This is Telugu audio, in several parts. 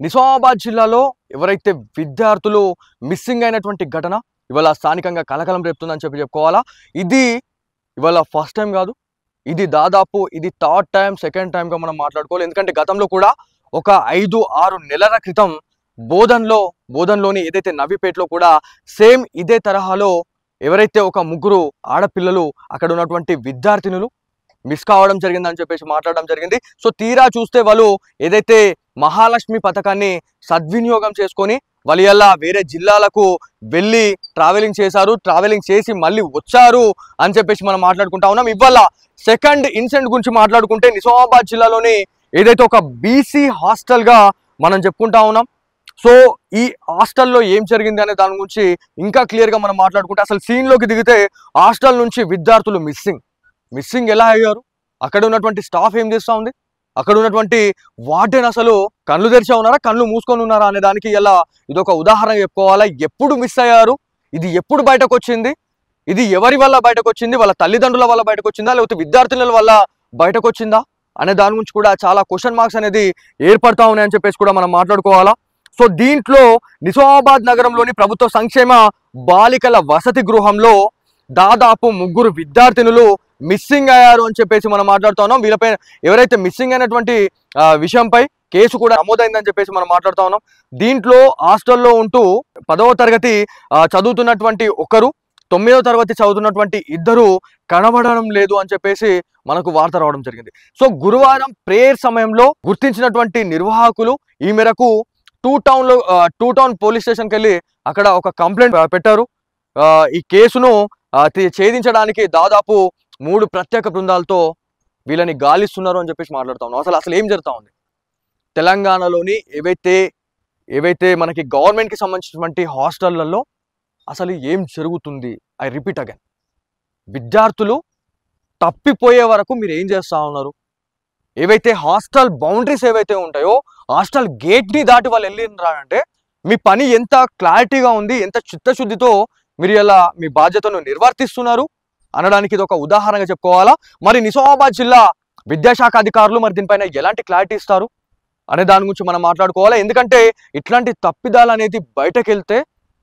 నిజామాబాద్ జిల్లాలో ఎవరైతే విద్యార్థులు మిస్సింగ్ అయినటువంటి ఘటన ఇవాళ స్థానికంగా కలకలం రేపుతుందని చెప్పుకోవాలా. ఇది ఇవాళ ఫస్ట్ టైం కాదు, ఇది దాదాపు థర్డ్ టైం సెకండ్ టైంగా మనం మాట్లాడుకోవాలి. ఎందుకంటే గతంలో కూడా ఒక 5-6 నెలల క్రితం బోధన్లోని ఏదైతే నవీపేటలో కూడా సేమ్ ఇదే తరహాలో ఎవరైతే ఒక ముగ్గురు ఆడపిల్లలు అక్కడ ఉన్నటువంటి విద్యార్థినులు మిస్ కావడం జరిగిందని చెప్పేసి మాట్లాడడం జరిగింది. సో తీరా చూస్తే వాళ్ళు ఏదైతే మహాలక్ష్మి పథకాన్ని సద్వినియోగం చేసుకొని వాళ్ళు ఇలా వేరే జిల్లాలకు వెళ్ళి ట్రావెలింగ్ చేశారు, ట్రావెలింగ్ చేసి మళ్ళీ వచ్చారు అని చెప్పేసి మనం మాట్లాడుకుంటా ఉన్నాం. ఇవాళ సెకండ్ ఇన్సిడెంట్ గురించి మాట్లాడుకుంటే నిజామాబాద్ జిల్లాలోని ఏదైతే ఒక బీసీ హాస్టల్గా మనం చెప్పుకుంటా ఉన్నాం. సో ఈ హాస్టల్లో ఏం జరిగింది అనే దాని గురించి ఇంకా క్లియర్గా మనం మాట్లాడుకుంటే అసలు సీన్లోకి దిగితే హాస్టల్ నుంచి విద్యార్థులు మిస్సింగ్ ఎలా అయ్యారు, అక్కడ ఉన్నటువంటి స్టాఫ్ ఏం చేస్తూ ఉంది, అక్కడ ఉన్నటువంటి వార్డెన్ అసలు కళ్ళు తెరిచా ఉన్నారా కళ్ళు మూసుకొని ఉన్నారా అనే దానికి ఇలా ఇదొక ఉదాహరణ చెప్పుకోవాలా. ఎప్పుడు మిస్ అయ్యారు, ఇది ఎప్పుడు బయటకు వచ్చింది, ఇది ఎవరి వల్ల బయటకు వచ్చింది, వాళ్ళ తల్లిదండ్రుల వల్ల బయటకు వచ్చిందా లేకపోతే విద్యార్థుల వల్ల బయటకు వచ్చిందా అనే దాని గురించి కూడా చాలా క్వశ్చన్ మార్క్స్ అనేది ఏర్పడతా ఉన్నాయని చెప్పేసి కూడా మనం మాట్లాడుకోవాలా. సో దీంట్లో నిజామాబాద్ నగరంలోని ప్రభుత్వ సంక్షేమ బాలికల వసతి గృహంలో దాదాపు 3 విద్యార్థినులు మిస్సింగ్ అయ్యారు అని చెప్పేసి మనం మాట్లాడుతూ ఉన్నాం. వీళ్ళపై ఎవరైతే మిస్సింగ్ అయినటువంటి విషయంపై కేసు కూడా నమోదైందని చెప్పేసి మనం మాట్లాడుతూ ఉన్నాం. దీంట్లో హాస్టల్లో ఉంటూ 10వ తరగతి చదువుతున్నటువంటి ఒకరు, 9వ తరగతి చదువుతున్నటువంటి ఇద్దరు కనబడడం లేదు అని చెప్పేసి మనకు వార్త రావడం జరిగింది. సో గురువారం ప్రేయర్ సమయంలో గుర్తించినటువంటి నిర్వాహకులు ఈ మేరకు టూ టౌన్ పోలీస్ స్టేషన్కి వెళ్ళి అక్కడ ఒక కంప్లైంట్ పెట్టారు. ఈ కేసును ఛేదించడానికి దాదాపు 3 ప్రత్యేక బృందాలతో వీళ్ళని గాలిస్తున్నారు అని చెప్పేసి మాట్లాడుతా ఉన్నాం. అసలు ఏం జరుగుతూ ఉంది తెలంగాణలోని ఏవైతే మనకి గవర్నమెంట్కి సంబంధించినటువంటి హాస్టళ్లలో అసలు ఏం జరుగుతుంది? ఐ రిపీట్ అగైన్, విద్యార్థులు తప్పిపోయే వరకు మీరు ఏం చేస్తూ ఉన్నారు? ఏవైతే హాస్టల్ బౌండరీస్ ఏవైతే ఉంటాయో హాస్టల్ గేట్ని దాటి వాళ్ళు వెళ్ళినారంటే మీ పని ఎంత క్లారిటీగా ఉంది, ఎంత చిత్తశుద్ధితో మీరు ఇలా మీ బాధ్యతను నిర్వర్తిస్తున్నారు అనడానికి ఇది ఒక ఉదాహరణగా చెప్పుకోవాలా. మరి నిజామాబాద్ జిల్లా విద్యాశాఖ అధికారులు మరి దీనిపైన ఎలాంటి క్లారిటీ ఇస్తారు అనే దాని గురించి మనం మాట్లాడుకోవాలా. ఎందుకంటే ఇట్లాంటి తప్పిదాలు అనేది బయటకు వెళ్తే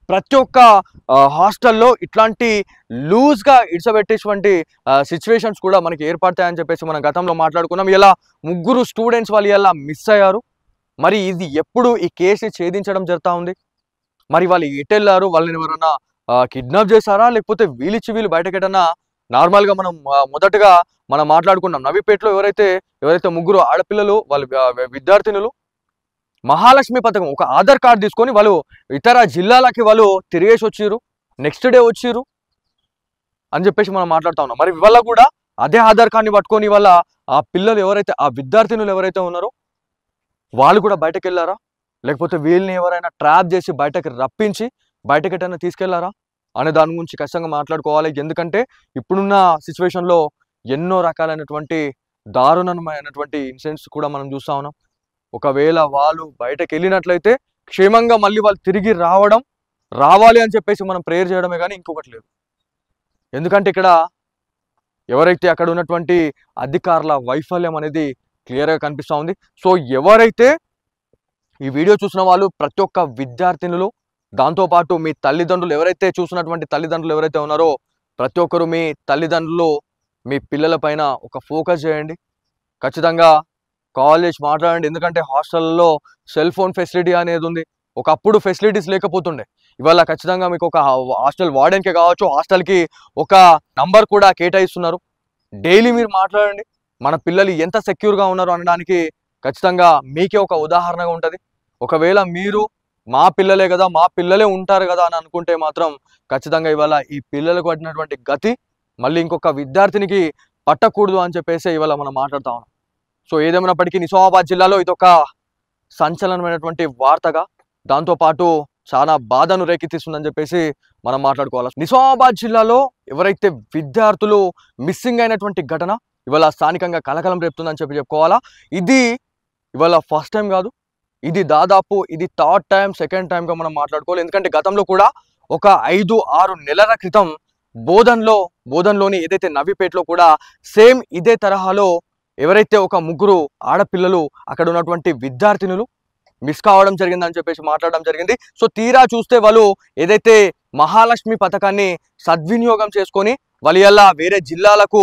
ప్రతి ఒక్క హాస్టల్లో ఇట్లాంటి లూజ్గా ఇడ్చబెట్టేటువంటి సిచ్యువేషన్స్ కూడా మనకి ఏర్పడతాయని చెప్పేసి మనం గతంలో మాట్లాడుకున్నాం. ఇలా 3 స్టూడెంట్స్ వాళ్ళు ఇలా మిస్ అయ్యారు. మరి ఇది ఎప్పుడు ఈ కేసుని ఛేదించడం జరుగుతూ ఉంది? మరి వాళ్ళు ఎటు వెళ్ళారు? వాళ్ళని ఎవరన్నా కిడ్నాప్ చేశారా లేకపోతే వీళ్ళు బయటకు ఎటన్నా నార్మల్గా మనం మొదటగా మనం మాట్లాడుకున్నాం నవీపేటలో ఎవరైతే 3 ఆడపిల్లలు వాళ్ళు విద్యార్థినులు మహాలక్ష్మి పథకం ఒక ఆధార్ కార్డు తీసుకొని వాళ్ళు ఇతర జిల్లాలకి వాళ్ళు తిరిగేసి వచ్చిర్రు, నెక్స్ట్ డే వచ్చిర్రు అని చెప్పేసి మనం మాట్లాడుతూ ఉన్నాం. మరి ఇవాళ కూడా అదే ఆధార్ కార్డుని పట్టుకొని వాళ్ళ ఆ పిల్లలు ఎవరైతే ఆ విద్యార్థినులు ఎవరైతే ఉన్నారో వాళ్ళు కూడా బయటకు వెళ్ళారా లేకపోతే వీళ్ళని ఎవరైనా ట్రాప్ చేసి బయటకు రప్పించి బయటకు ఎటైనా తీసుకెళ్లారా అనే దాని గురించి ఖచ్చితంగా మాట్లాడుకోవాలి. ఎందుకంటే ఇప్పుడున్న సిచ్యువేషన్లో ఎన్నో రకాలైనటువంటి దారుణమైనటువంటి ఇన్సిడెంట్స్ కూడా మనం చూస్తూ ఉన్నాం. ఒకవేళ వాళ్ళు బయటకు వెళ్ళినట్లయితే క్షేమంగా మళ్ళీ వాళ్ళు తిరిగి రావాలి అని చెప్పేసి మనం ప్రేయర్ చేయడమే కానీ ఇంకొకటి లేదు. ఎందుకంటే ఇక్కడ ఎవరైతే అక్కడ ఉన్నటువంటి అధికారుల వైఫల్యం అనేది క్లియర్గా కనిపిస్తూ ఉంది. సో ఎవరైతే ఈ వీడియో చూసిన వాళ్ళు ప్రతి ఒక్క విద్యార్థినులు దాంతోపాటు మీ తల్లిదండ్రులు ఎవరైతే చూసినటువంటి తల్లిదండ్రులు ఎవరైతే ఉన్నారో ప్రతి ఒక్కరు మీ తల్లిదండ్రులు మీ పిల్లల పైన ఒక ఫోకస్ చేయండి. ఖచ్చితంగా కాల్ చేసి మాట్లాడండి. ఎందుకంటే హాస్టల్లో సెల్ ఫోన్ ఫెసిలిటీ అనేది ఉంది. ఒకప్పుడు ఫెసిలిటీస్ లేకపోతుండే, ఇవాళ ఖచ్చితంగా మీకు ఒక హాస్టల్ వార్డెన్కే కావచ్చు హాస్టల్కి ఒక నంబర్ కూడా కేటాయిస్తున్నారు. డైలీ మీరు మాట్లాడండి. మన పిల్లలు ఎంత సెక్యూర్గా ఉన్నారు అనడానికి ఖచ్చితంగా మీకే ఒక ఉదాహరణగా ఉంటుంది. ఒకవేళ మీరు మా పిల్లలే కదా మా పిల్లలే ఉంటారు కదా అని అనుకుంటే మాత్రం ఖచ్చితంగా ఇవాళ ఈ పిల్లలకు పడినటువంటి గతి మళ్ళీ ఇంకొక విద్యార్థినికి పట్టకూడదు అని చెప్పేసి ఇవాళ మనం మాట్లాడుతూ ఉన్నాం. సో ఏదేమైనప్పటికీ నిజామాబాద్ జిల్లాలో ఇదొక సంచలనమైనటువంటి వార్తగా దాంతోపాటు చాలా బాధను రేకెత్తిస్తుందని చెప్పేసి మనం మాట్లాడుకోవాలి. నిజామాబాద్ జిల్లాలో ఎవరైతే విద్యార్థులు మిస్సింగ్ అయినటువంటి ఘటన ఇవాళ స్థానికంగా కలకలం రేపుతుందని చెప్పుకోవాలా. ఇది ఇవాళ ఫస్ట్ టైం కాదు, ఇది దాదాపు థర్డ్ టైం సెకండ్ టైంగా మనం మాట్లాడుకోవాలి. ఎందుకంటే గతంలో కూడా ఒక 5-6 నెలల క్రితం బోధన్లోని ఏదైతే నవీపేటలో కూడా సేమ్ ఇదే తరహాలో ఎవరైతే ఒక 3 ఆడపిల్లలు అక్కడ ఉన్నటువంటి విద్యార్థినులు మిస్ కావడం జరిగిందని చెప్పేసి మాట్లాడడం జరిగింది. సో తీరా చూస్తే వాళ్ళు ఏదైతే మహాలక్ష్మి పథకాన్ని సద్వినియోగం చేసుకొని వాళ్ళు ఇలా వేరే జిల్లాలకు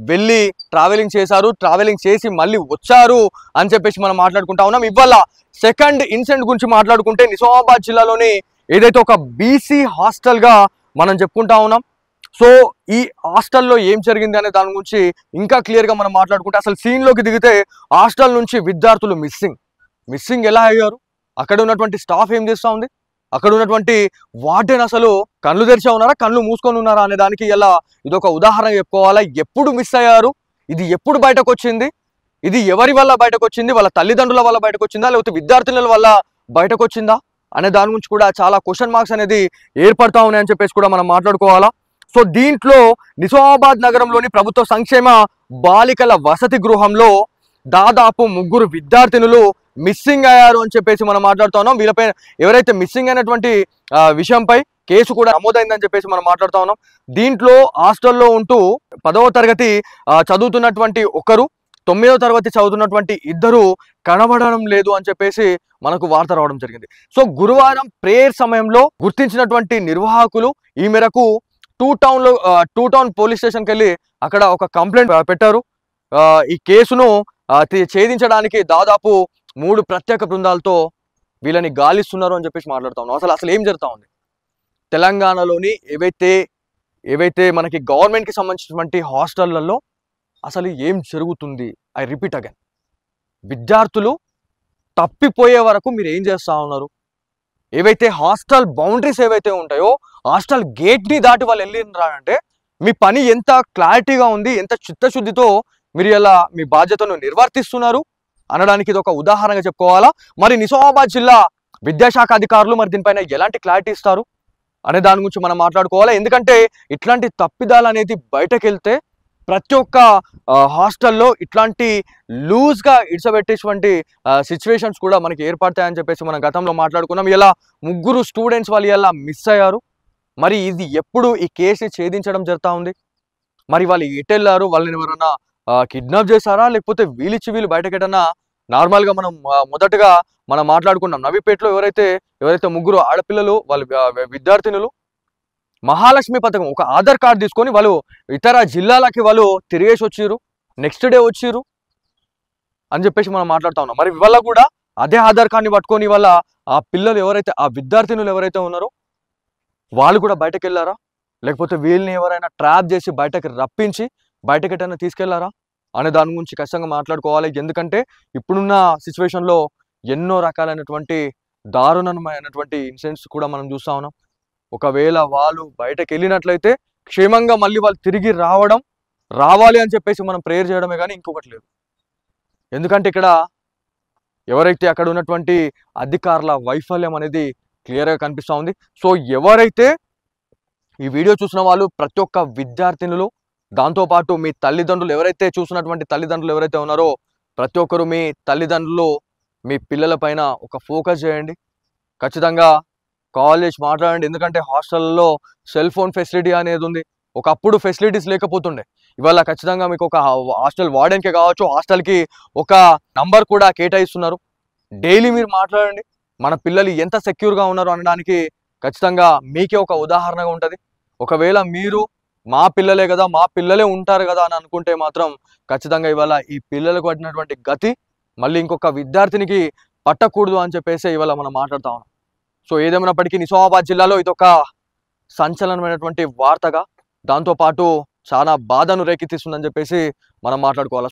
వెళ్ళి ట్రావెలింగ్ చేశారు, ట్రావెలింగ్ చేసి మళ్ళీ వచ్చారు అని చెప్పేసి మనం మాట్లాడుకుంటా ఉన్నాం. ఇవాళ సెకండ్ ఇన్సిడెంట్ గురించి మాట్లాడుకుంటే నిజామాబాద్ జిల్లాలోని ఏదైతే ఒక బీసీ హాస్టల్గా మనం చెప్పుకుంటా ఉన్నాం. సో ఈ హాస్టల్లో ఏం జరిగింది అనే దాని గురించి ఇంకా క్లియర్గా మనం మాట్లాడుకుంటే అసలు సీన్లోకి దిగితే హాస్టల్ నుంచి విద్యార్థులు మిస్సింగ్ ఎలా అయ్యారు, అక్కడ ఉన్నటువంటి స్టాఫ్ ఏం చేస్తూ ఉంది, అక్కడ ఉన్నటువంటి వార్డెన్ అసలు కళ్ళు తెరిచా ఉన్నారా కళ్ళు మూసుకొని ఉన్నారా అనే దానికి ఇలా ఇదొక ఉదాహరణ చెప్పుకోవాలా. ఎప్పుడు మిస్ అయ్యారు, ఇది ఎప్పుడు బయటకు వచ్చింది, ఇది ఎవరి వల్ల బయటకు వచ్చింది, వాళ్ళ తల్లిదండ్రుల వల్ల బయటకు వచ్చిందా లేకపోతే విద్యార్థుల వల్ల బయటకు వచ్చిందా అనే దాని గురించి కూడా చాలా క్వశ్చన్ మార్క్స్ అనేది ఏర్పడతా ఉన్నాయని చెప్పేసి కూడా మనం మాట్లాడుకోవాలా. సో దీంట్లో నిజామాబాద్ నగరంలోని ప్రభుత్వ సంక్షేమ బాలికల వసతి గృహంలో దాదాపు 3 విద్యార్థినులు మిస్సింగ్ అయ్యారు అని చెప్పేసి మనం మాట్లాడుతూ ఉన్నాం. వీళ్ళపై ఎవరైతే మిస్సింగ్ అయినటువంటి విషయంపై కేసు కూడా నమోదైందని చెప్పేసి మనం మాట్లాడుతూ ఉన్నాం. దీంట్లో హాస్టల్లో ఉంటూ 10వ తరగతి చదువుతున్నటువంటి ఒకరు, 9వ తరగతి చదువుతున్నటువంటి ఇద్దరు కనబడడం లేదు అని చెప్పేసి మనకు వార్త రావడం జరిగింది. సో గురువారం ప్రేయర్ సమయంలో గుర్తించినటువంటి నిర్వాహకులు ఈ మేరకు టూ టౌన్ పోలీస్ స్టేషన్కి వెళ్ళి అక్కడ ఒక కంప్లైంట్ పెట్టారు. ఈ కేసును ఛేదించడానికి దాదాపు 3 ప్రత్యేక బృందాలతో వీళ్ళని గాలిస్తున్నారు అని చెప్పేసి మాట్లాడుతా ఉన్నాం. అసలు ఏం జరుగుతూ ఉంది తెలంగాణలోని ఏవైతే మనకి గవర్నమెంట్కి సంబంధించినటువంటి హాస్టళ్లలో అసలు ఏం జరుగుతుంది? ఐ రిపీట్ అగైన్, విద్యార్థులు తప్పిపోయే వరకు మీరు ఏం చేస్తూ ఉన్నారు? ఏవైతే హాస్టల్ బౌండరీస్ ఏవైతే ఉంటాయో హాస్టల్ గేట్ని దాటి వాళ్ళు వెళ్ళినారంటే మీ పని ఎంత క్లారిటీగా ఉంది, ఎంత చిత్తశుద్ధితో మీరు ఇలా మీ బాధ్యతను నిర్వర్తిస్తున్నారు అనడానికి ఇది ఒక ఉదాహరణగా చెప్పుకోవాలా. మరి నిజామాబాద్ జిల్లా విద్యాశాఖ అధికారులు మరి దీనిపైన ఎలాంటి క్లారిటీ ఇస్తారు అనే దాని గురించి మనం మాట్లాడుకోవాలా. ఎందుకంటే ఇట్లాంటి తప్పిదాలు అనేది బయటకు వెళ్తే ప్రతి ఒక్క హాస్టల్లో ఇట్లాంటి లూజ్గా ఇడ్చబెట్టేటువంటి సిచ్యువేషన్స్ కూడా మనకి ఏర్పడతాయని చెప్పేసి మనం గతంలో మాట్లాడుకున్నాం. ఇలా 3 స్టూడెంట్స్ వాళ్ళు ఇలా మిస్ అయ్యారు. మరి ఇది ఎప్పుడు ఈ కేసుని ఛేదించడం జరుగుతూ ఉంది? మరి వాళ్ళు ఎటు వెళ్ళారు? వాళ్ళని ఎవరన్నా కిడ్నాప్ చేశారా లేకపోతే వీళ్ళు బయటకు ఎటన్నా నార్మల్గా మనం మొదటగా మనం మాట్లాడుకున్నాం నవీపేటలో ఎవరైతే 3 ఆడపిల్లలు వాళ్ళు విద్యార్థినులు మహాలక్ష్మి పథకం ఒక ఆధార్ కార్డు తీసుకొని వాళ్ళు ఇతర జిల్లాలకి వాళ్ళు తిరిగేసి వచ్చిర్రు, నెక్స్ట్ డే వచ్చిర్రు అని చెప్పేసి మనం మాట్లాడుతూ ఉన్నాం. మరి ఇవాళ కూడా అదే ఆధార్ కార్డుని పట్టుకొని వాళ్ళ ఆ పిల్లలు ఎవరైతే ఆ విద్యార్థినులు ఎవరైతే ఉన్నారో వాళ్ళు కూడా బయటకు వెళ్ళారా లేకపోతే వీళ్ళని ఎవరైనా ట్రాప్ చేసి బయటకు రప్పించి బయటకు ఎటైనా తీసుకెళ్లారా అనే దాని గురించి ఖచ్చితంగా మాట్లాడుకోవాలి. ఎందుకంటే ఇప్పుడున్న సిచ్యువేషన్లో ఎన్నో రకాలైనటువంటి దారుణమైనటువంటి ఇన్సిడెంట్స్ కూడా మనం చూస్తూ ఉన్నాం. ఒకవేళ వాళ్ళు బయటకు వెళ్ళినట్లయితే క్షేమంగా మళ్ళీ వాళ్ళు తిరిగి రావాలి అని చెప్పేసి మనం ప్రేయర్ చేయడమే కానీ ఇంకొకటి లేదు. ఎందుకంటే ఇక్కడ ఎవరైతే అక్కడ ఉన్నటువంటి అధికారుల వైఫల్యం అనేది క్లియర్గా కనిపిస్తూ ఉంది. సో ఎవరైతే ఈ వీడియో చూసిన వాళ్ళు ప్రతి ఒక్క విద్యార్థినులు దాంతోపాటు మీ తల్లిదండ్రులు ఎవరైతే చూసినటువంటి తల్లిదండ్రులు ఎవరైతే ఉన్నారో ప్రతి ఒక్కరు మీ తల్లిదండ్రులు మీ పిల్లల పైన ఒక ఫోకస్ చేయండి. ఖచ్చితంగా కాల్ చేసి మాట్లాడండి. ఎందుకంటే హాస్టల్లో సెల్ ఫోన్ ఫెసిలిటీ అనేది ఉంది. ఒకప్పుడు ఫెసిలిటీస్ లేకపోతుండే, ఇవాళ ఖచ్చితంగా మీకు ఒక హాస్టల్ వార్డెన్కే కావచ్చు హాస్టల్కి ఒక నంబర్ కూడా కేటాయిస్తున్నారు. డైలీ మీరు మాట్లాడండి. మన పిల్లలు ఎంత సెక్యూర్గా ఉన్నారు అనడానికి ఖచ్చితంగా మీకే ఒక ఉదాహరణగా ఉంటుంది. ఒకవేళ మీరు మా పిల్లలే కదా మా పిల్లలే ఉంటారు కదా అని అనుకుంటే మాత్రం ఖచ్చితంగా ఇవాళ ఈ పిల్లలకు పడినటువంటి గతి మళ్ళీ ఇంకొక విద్యార్థినికి పట్టకూడదు అని చెప్పేసి ఇవాళ మనం మాట్లాడుతూ ఉన్నాం. సో ఏదేమైనప్పటికీ నిజామాబాద్ జిల్లాలో ఇదొక సంచలనమైనటువంటి వార్తగా దాంతోపాటు చాలా బాధను రేకెత్తిస్తుందని చెప్పేసి మనం మాట్లాడుకోవాలి.